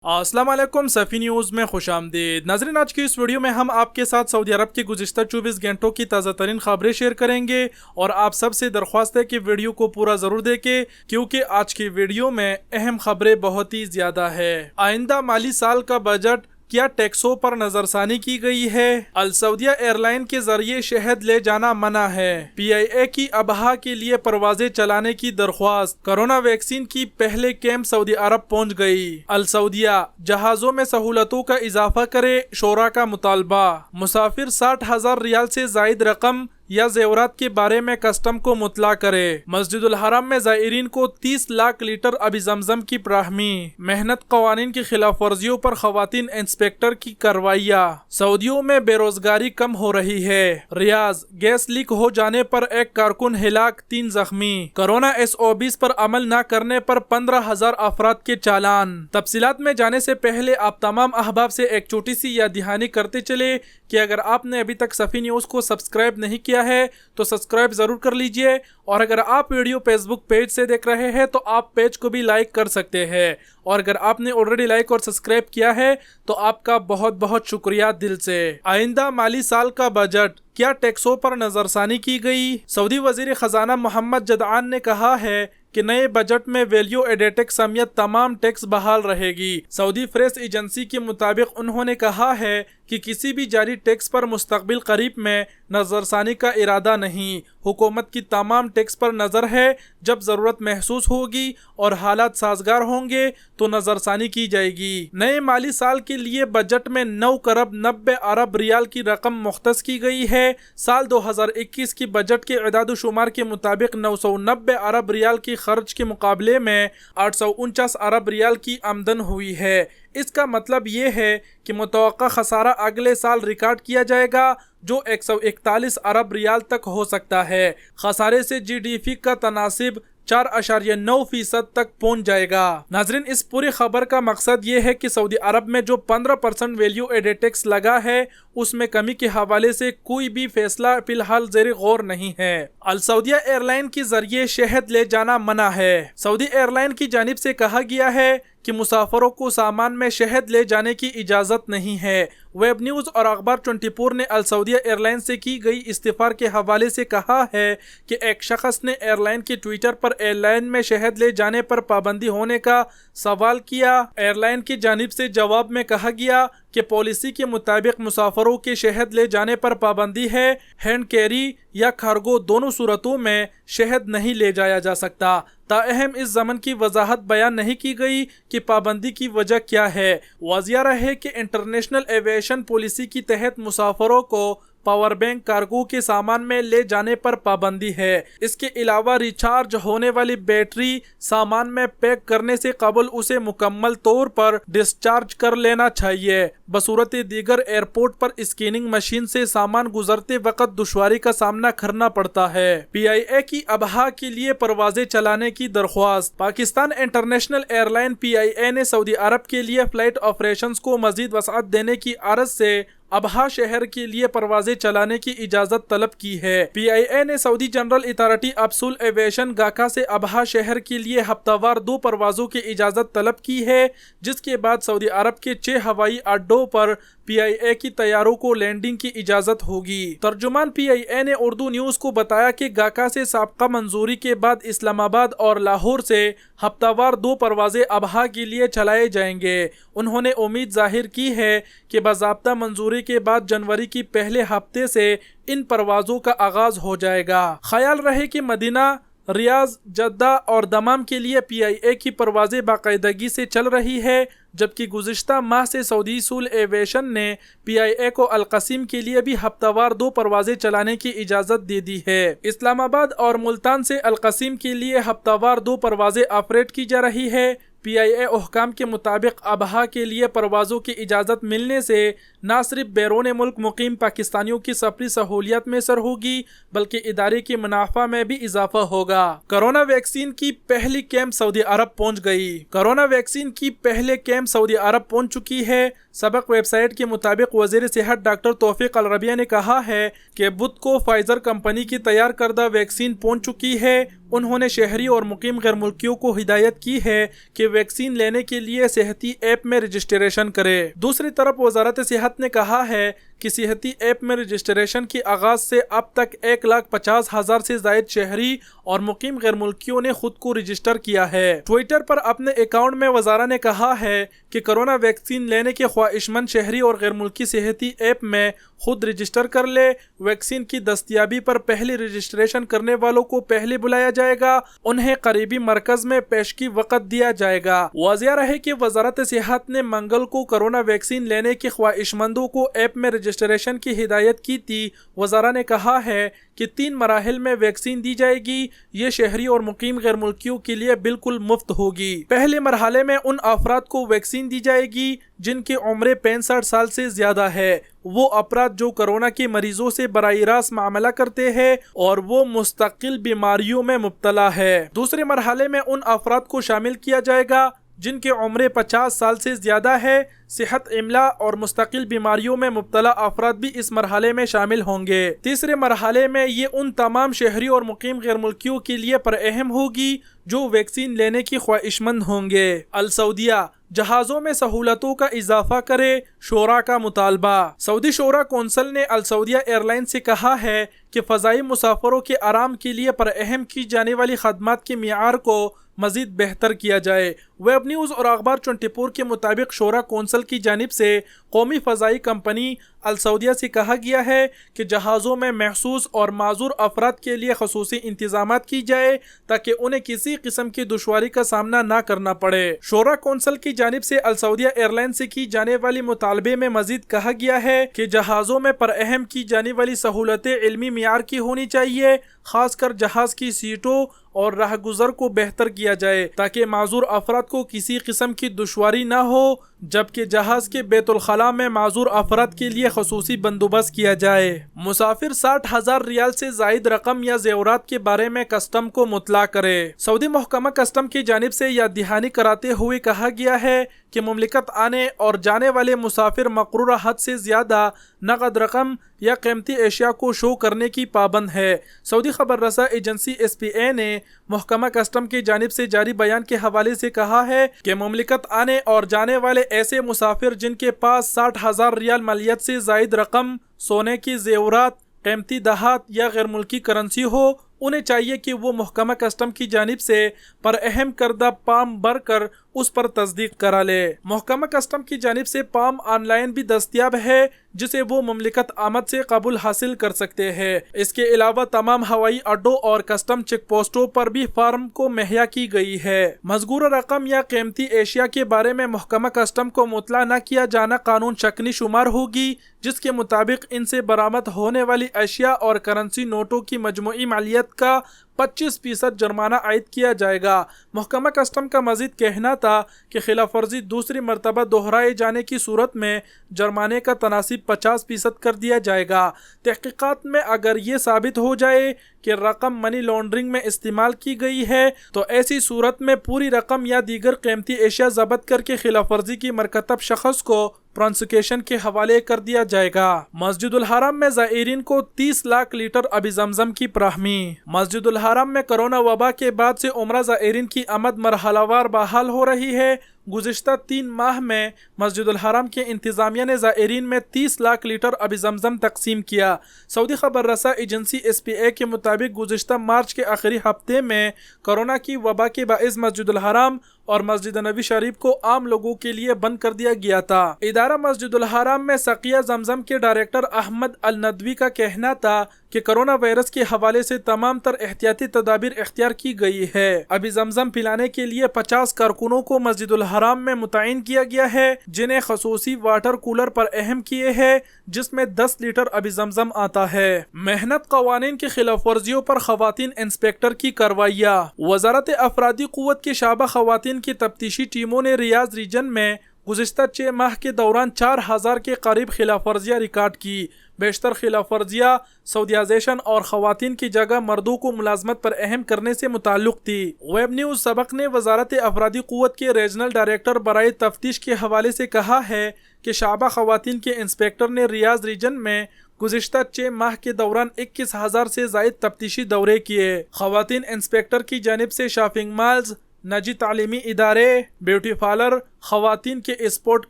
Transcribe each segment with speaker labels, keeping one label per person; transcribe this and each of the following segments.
Speaker 1: अस्सलाम वालेकुम, सफ़ी न्यूज़ में खुश आमदीद। नाज़रीन, आज की इस वीडियो में हम आपके साथ सऊदी अरब की गुज़िश्ता 24 घंटों की ताज़ा तरीन खबरें शेयर करेंगे और आप सबसे दरख्वास्त है कि वीडियो को पूरा ज़रूर देखें क्योंकि आज की वीडियो में अहम खबरें बहुत ही ज़्यादा है। आइंदा माली साल का बजट क्या टैक्सों पर नजरसानी की गई है। अल सऊदिया एयरलाइन के जरिए शहद ले जाना मना है। PIA की अबहा के लिए परवाजें चलाने की दरख्वास्त। कोरोना वैक्सीन की पहले कैंप सऊदी अरब पहुंच गई। अल सऊदिया जहाजों में सहूलतों का इजाफा करे, शोरा का मुतालबा। मुसाफिर 60,000 रियाल से जायद रकम या जेवरात के बारे में कस्टम को मुतला करे। मस्जिदुल हरम में ज़ायरीन को 30 लाख लीटर अभी जमजम की फ्राहमी। मेहनत कवानीन की खिलाफ वर्जियों पर खवातीन इंस्पेक्टर की कार्रवाइयाँ। सऊदियों में बेरोजगारी कम हो रही है। रियाज गैस लीक हो जाने पर एक कारकुन हिलाक, 3 जख्मी। कोरोना SOPs पर अमल न करने पर 15,000 अफराद के चालान। तफसीलात में जाने से पहले आप तमाम अहबाब से एक छोटी सी याद दहानी करते चले कि अगर आपने अभी तक सफ़ी न्यूज़ को सब्सक्राइब नहीं किया है तो सब्सक्राइब जरूर कर लीजिए, और अगर आप वीडियो फेसबुक पेज से देख रहे हैं तो आप पेज को भी लाइक कर सकते हैं, और अगर आपने ऑलरेडी लाइक और सब्सक्राइब किया है तो आपका बहुत बहुत शुक्रिया दिल से। आइंदा माली साल का बजट क्या टैक्सों पर नजरसानी की गई। सऊदी वजीर खजाना मोहम्मद जदआन ने कहा है कि नए बजट में वैल्यू एडेड टैक्स समेत तमाम टैक्स बहाल रहेगी। सऊदी प्रेस एजेंसी के मुताबिक उन्होंने कहा है कि किसी भी जारी टैक्स पर मुस्तकबिल करीब में नजरसानी का इरादा नहीं। हुकूमत की तमाम टैक्स पर नज़र है। जब ज़रूरत महसूस होगी और हालात साजगार होंगे तो नजरसानी की जाएगी। नए माली साल के लिए बजट में 9 करोड़ 90 अरब रियाल की रकम मुख्तस की गई है। साल 2021 की बजट के इदाद शुमार के मुताबिक 990 अरब रियाल की खर्च के मुकाबले में 849 अरब रियाल की आमदन हुई है। इसका मतलब ये है कि मुतवक्का खसारा अगले साल रिकॉर्ड किया जाएगा जो 141 अरब रियाल तक हो सकता है। खसारे से GDP का तनासिब 4.9% तक पहुंच जाएगा। नाजरीन, इस पूरी खबर का मकसद ये है कि सऊदी अरब में जो 15% वैल्यू एडेड टैक्स लगा है उसमें कमी के हवाले से कोई भी फैसला फिलहाल ज़ेरे गौर नहीं है। अल सऊदिया एयरलाइन के जरिए शहद ले जाना मना है। सऊदी एयरलाइन की जानिब से कहा गया है कि मुसाफरों को सामान में शहद ले जाने की इजाज़त नहीं है। वेब न्यूज़ और अखबार 24 ने अल सऊदिया एयरलाइन से की गई इस्तीफार के हवाले से कहा है कि एक शख्स ने एयरलाइन के ट्विटर पर एयरलाइन में शहद ले जाने पर पाबंदी होने का सवाल किया। एयरलाइन की जानिब से जवाब में कहा गया कि पॉलिसी के मुताबिक मुसाफरों के शहद ले जाने पर पाबंदी है। हैंड कैरी या कार्गो दोनों सूरतों में शहद नहीं ले जाया जा सकता। ताअहम इस ज़मन की वजाहत बयान नहीं की गई कि पाबंदी की वजह क्या है। वाज़िया रहे कि इंटरनेशनल एविएशन पॉलिसी के तहत मुसाफरों को पावर बैंक कार्गो के सामान में ले जाने पर पाबंदी है। इसके अलावा रिचार्ज होने वाली बैटरी सामान में पैक करने से कबल उसे मुकम्मल तौर पर डिस्चार्ज कर लेना चाहिए। बसूरत दीगर एयरपोर्ट पर स्कैनिंग मशीन से सामान गुजरते वक्त दुश्वारी का सामना करना पड़ता है। PIA की अबहा के लिए परवाजें चलाने की दरख्वास्त। पाकिस्तान इंटरनेशनल एयरलाइन PIA ने सऊदी अरब के लिए फ्लाइट ऑपरेशंस को मजीद वसाअत देने की अर्ज से अबहा शहर के लिए परवाजें चलाने की इजाज़त तलब की है। PIA ने सऊदी जनरल अथॉरिटी अब्सुल एविएशन गाका से अबहा शहर के लिए हफ्तावार 2 परवाज़ों की इजाज़त तलब की है, जिसके बाद सऊदी अरब के 6 हवाई अड्डों पर PIA की तैयारों को लैंडिंग की इजाज़त होगी। तर्जुमान PIA ने उर्दू न्यूज़ को बताया कि गाका से साबका मंजूरी के बाद इस्लामाबाद और लाहौर से हफ्तावार 2 परवाजें अबहा के लिए चलाए जाएंगे। उन्होंने उम्मीद जाहिर की है कि बाज़ाब्ता मंजूरी के बाद जनवरी की पहले हफ्ते से इन परवाज़ों का आगाज हो जाएगा। ख्याल रहे कि मदीना, रियाज, जद्दा और दमाम के लिए PIA की परवाजें बाकायदगी से चल रही है, जबकि गुज़िश्ता माह से सऊदी सूल एविएशन ने PIA को अलकसीम के लिए भी हफ्तावार 2 परवाजें चलाने की इजाज़त दे दी है। इस्लामाबाद और मुल्तान से अलकसीम के लिए हफ्तावार 2 परवाजें ऑपरेट की जा रही है। PIA हुकाम के मुताबिक अबहा के लिए परवाज़ों की इजाज़त मिलने से न सिर्फ बैरून मुल्क मुकीम पाकिस्तानियों की सफरी सहूलियत में सर होगी बल्कि इदारे के मुनाफा में भी इजाफा होगा। कोरोना वैक्सीन की पहली कैंप सऊदी अरब पहुंच गई। कोरोना वैक्सीन की पहले कैंप सऊदी अरब पहुंच चुकी है। सबक वेबसाइट के मुताबिक वज़ीर सेहत डॉक्टर तौफीक अल रबिया ने कहा है कि बुध को फाइजर कंपनी की तैयार करदा वैक्सीन पहुंच चुकी है। उन्होंने शहरी और मुकीम गैर मुल्कियों को हिदायत की है कि ویکسین لینے کے لیے صحتی ایپ میں رجسٹریشن کرے۔ دوسری طرف وزارت صحت نے کہا ہے کہ صحتی ایپ میں رجسٹریشن کی آغاز سے اب تک 1,50,000 سے زائد شہری اور مقیم غیر ملکیوں نے خود کو رجسٹر کیا ہے۔ ٹویٹر پر اپنے اکاؤنٹ میں وزارہ نے کہا ہے کہ کرونا ویکسین لینے کے خواہش مند شہری اور غیر ملکی صحتی ایپ میں خود رجسٹر کر لے۔ ویکسین کی دستیابی پر پہلی رجسٹریشن کرنے والوں کو پہلے بلایا جائے گا، انہیں قریبی مرکز میں پیشگی وقت دیا جائے گا۔ واضح رہے کہ وزارت صحت نے منگل کو کرونا ویکسین لینے کے خواہش مندوں کو ایپ میں رجسٹریشن کی ہدایت کی تھی۔ وزارہ نے کہا ہے کہ 3 مراحل میں ویکسین دی جائے گی۔ یہ شہری اور مقیم غیر ملکیوں کے لیے بالکل مفت ہوگی۔ پہلے مرحلے میں ان افراد کو ویکسین دی جائے گی جن کی عمر 65 سال سے زیادہ ہے، وہ افراد جو کرونا کے مریضوں سے براہ راست معاملہ کرتے ہیں اور وہ مستقل بیماریوں میں مبتلا ہے۔ دوسرے مرحلے میں ان افراد کو شامل کیا جائے گا جن کی عمر 50 سال سے زیادہ ہے۔ صحت عملہ اور مستقل بیماریوں میں مبتلا افراد بھی اس مرحلے میں شامل ہوں گے۔ تیسرے مرحلے میں یہ ان تمام شہری اور مقیم غیر ملکیوں کے لیے پر اہم ہوگی جو ویکسین لینے کی خواہش مند ہوں گے۔ السعودیہ جہازوں میں سہولتوں کا اضافہ کرے، شورا کا مطالبہ۔ سعودی شورا کونسل نے السعودیہ ایئر لائن سے کہا ہے کہ فضائی مسافروں کے آرام کے لیے پر اہم کی جانے والی خدمات کے معیار کو مزید بہتر کیا جائے۔ ویب نیوز اور اخبار 24 کے مطابق شورا کونسل کی جانب سے قومی فضائی کمپنی السعودیہ سے کہا گیا ہے کہ جہازوں میں محسوس اور معذور افراد کے لیے خصوصی انتظامات کی جائے تاکہ انہیں کسی قسم کی دشواری کا سامنا نہ کرنا پڑے۔ شورا کونسل کی جانب سے السعودیہ ایئر لائن سے کی جانے والی مطالبے میں مزید کہا گیا ہے کہ جہازوں میں پر اہم کی جانے والی سہولتیں علمی معیار کی ہونی چاہیے، خاص کر جہاز کی سیٹوں اور راہ گزر کو بہتر کیا جائے تاکہ معذور افراد کو کسی قسم کی دشواری نہ ہو، جبکہ جہاز کے بیت الخلاء میں معذور افراد کے لیے خصوصی بندوبست کیا جائے۔ مسافر 60,000 ریال سے زائد رقم یا زیورات کے بارے میں کسٹم کو مطلع کرے۔ سعودی محکمہ کسٹم کی جانب سے یاد دہانی کراتے ہوئے کہا گیا ہے کہ مملکت آنے اور جانے والے مسافر مقررہ حد سے زیادہ نقد رقم یا قیمتی اشیاء کو شو کرنے کی پابند ہے۔ سعودی خبر رساں ایجنسی SPA نے محکمہ کسٹم کی جانب سے جاری بیان کے حوالے سے کہا ہے کہ مملکت آنے اور جانے والے ایسے مسافر جن کے پاس 60,000 ریال مالیت سے زائد رقم، سونے کی زیورات، قیمتی دھات یا غیر ملکی کرنسی ہو، انہیں چاہیے کہ وہ محکمہ کسٹم کی جانب سے پر اہم کردہ فارم بھر کر اس پر تصدیق کرا لے۔ محکمہ کسٹم کی جانب سے فارم آن لائن بھی دستیاب ہے جسے وہ مملکت آمد سے قبول حاصل کر سکتے ہیں۔ اس کے علاوہ تمام ہوائی اڈوں اور کسٹم چیک پوسٹوں پر بھی فارم کو مہیا کی گئی ہے۔ مذکورہ رقم یا قیمتی اشیاء کے بارے میں محکمہ کسٹم کو مطلع نہ کیا جانا قانون شکنی شمار ہوگی، جس کے مطابق ان سے برآمد ہونے والی اشیاء اور کرنسی نوٹوں کی مجموعی مالیت کا 25% جرمانہ عائد کیا جائے گا۔ محکمہ کسٹم کا مزید کہنا تھا کہ خلاف ورزی دوسری مرتبہ دہرائے جانے کی صورت میں جرمانے کا تناسب 50% کر دیا جائے گا۔ تحقیقات میں اگر یہ ثابت ہو جائے کہ رقم منی لانڈرنگ میں استعمال کی گئی ہے تو ایسی صورت میں پوری رقم یا دیگر قیمتی اشیاء ضبط کر کے خلاف ورزی کی مرتکب شخص کو پرانسیکیوشن کے حوالے کر دیا جائے گا۔ مسجد الحرام میں زائرین کو 30 لاکھ لیٹر آب زمزم کی فراہمی۔ مسجد الحرام میں کرونا وبا کے بعد سے عمرہ زائرین کی آمد مرحلہ وار بحال ہو رہی ہے۔ گزشتہ 3 ماہ میں مسجد الحرام کے انتظامیہ نے زائرین میں 30 لاکھ لیٹر آب زمزم تقسیم کیا۔ سعودی خبر رساں ایجنسی SPA کے مطابق گزشتہ مارچ کے آخری ہفتے میں کرونا کی وبا کے باعث مسجد الحرام اور مسجد نبی شریف کو عام لوگوں کے لیے بند کر دیا گیا تھا۔ ادارہ مسجد الحرام میں سقیہ زمزم کے ڈائریکٹر احمد الندوی کا کہنا تھا کہ کرونا وائرس کے حوالے سے تمام تر احتیاطی تدابیر اختیار کی گئی ہے۔ آب زمزم پلانے کے لیے 50 کارکنوں کو مسجد الحرام میں متعین کیا گیا ہے، جنہیں خصوصی واٹر کولر پر اہم کیے ہیں جس میں 10 لیٹر آب زمزم آتا ہے۔ محنت قوانین کی خلاف ورزیوں پر خواتین انسپیکٹر کی کارروائیاں۔ وزارت افرادی قوت کے شعبہ خواتین کی تفتیشی ٹیموں نے ریاض ریجن میں گزشتہ 6 ماہ کے دوران 4000 کے قریب خلاف ورزیاں ریکارڈ کی۔ بیشتر خلاف ورزیاں سعودیائزیشن اور خواتین کی جگہ مردوں کو ملازمت پر اہم کرنے سے متعلق تھی۔ ویب نیوز سبق نے وزارت افرادی قوت کے ریجنل ڈائریکٹر برائے تفتیش کے حوالے سے کہا ہے کہ شعبہ خواتین کے انسپیکٹر نے ریاض ریجن میں گزشتہ 6 ماہ کے دوران 21,000 سے زائد تفتیشی دورے کیے۔ خواتین انسپیکٹر کی جانب سے شاپنگ مالز، निजी तालीमी इदारे, ब्यूटी पार्लर, खवातीन के स्पोर्ट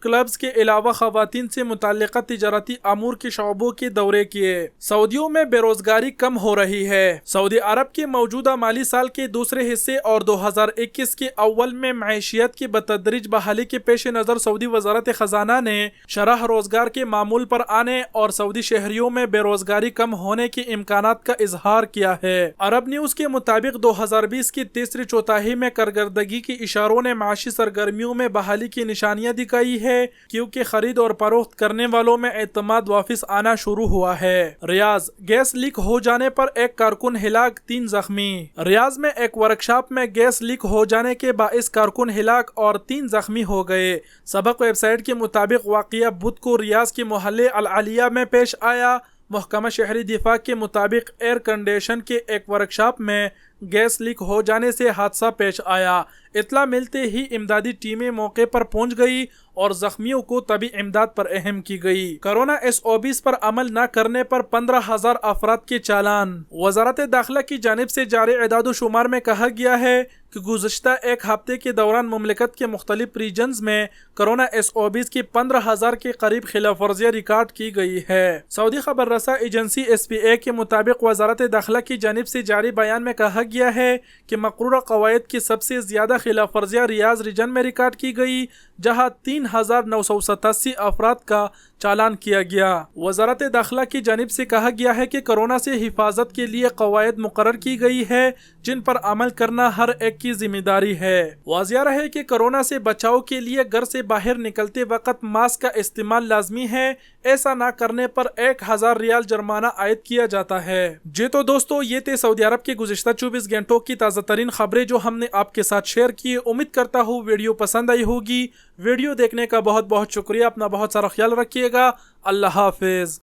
Speaker 1: क्लब्स के अलावा खवातीन से मुताल्लिका तिजारती अमूर के शोबों के दौरे किए। सऊदियों में बेरोजगारी कम हो रही है। सऊदी अरब के मौजूदा माली साल के दूसरे हिस्से और 2021 के अव्वल में मैशियत की बतदरीज बहाली के पेश नज़र सऊदी वजारत खजाना ने शरह रोजगार के मामूल पर आने और सऊदी शहरियों में बेरोजगारी कम होने के इम्कानात का इजहार किया है। अरब न्यूज के मुताबिक 2020 की तीसरी चौथाई में कारकर्दगी की इशारों ने माशी सरगर्मियों में बहाली की निशानियां दिखाई है, क्योंकि खरीद और फरोख्त करने वालों में एतमाद वापस आना शुरू हुआ है। रियाज गैस लीक हो जाने पर एक कारकुन हिलाक, 3 जख्मी। रियाज में एक वर्कशॉप में गैस लीक हो जाने के बाइस कारकुन हिलाक और 3 जख्मी हो गए। सबक वेबसाइट के मुताबिक वाक़िया बुध को रियाज के मोहल्ले अल आलिया में पेश आया। महकमा शहरी दिफा के मुताबिक एयर कंडीशन के एक वर्कशॉप में गैस लीक हो जाने से हादसा पेश आया। इतला मिलते ही इमदादी टीमें मौके पर पहुंच गई और जख्मियों को तभी इमदाद पर अहम की गई। कोरोना SOPs पर अमल न करने पर 15,000 अफराद के चालान। वजारत दाखिला की जानिब से जारी इदाद शुमार में कहा गया है कि गुज़श्ता एक हफ्ते के दौरान मुमलिकत के मुख्तलिफ रीजन्स में कोरोना SOPs की 15,000 के करीब खिलाफ वर्जियाँ रिकॉर्ड की गई है। सऊदी खबर रसा एजेंसी SPA के मुताबिक वजारत दाखिला की जानिब से जारी बयान में कहा गया है कि मक़रूरा क़वायद की सबसे ज़्यादा खिलाफ वर्जियाँ रियाज रीजन में रिकॉर्ड की गई, जहाँ 3,987 अफराद का चालान किया गया। वजारत दाखिला की जानिब से कहा गया है कि कोरोना से हिफाजत के लिए कवायद मुकर्रर की गई है, जिन पर अमल करना हर एक की जिम्मेदारी है। वाज़िया रहे कि कोरोना से बचाव के लिए घर से बाहर निकलते वक्त मास्क का इस्तेमाल लाजमी है। ऐसा ना करने पर 1,000 रियाल जुर्माना आयद किया जाता है। जी तो दोस्तों, ये थे सऊदी अरब के गुज़िश्ता 24 घंटों की ताज़ा तरीन खबरें जो हमने आपके साथ शेयर की। उम्मीद करता हूँ वीडियो पसंद आई होगी। वीडियो देखने का बहुत बहुत शुक्रिया। अपना बहुत सारा ख्याल रखिएगा। अल्लाह हाफिज।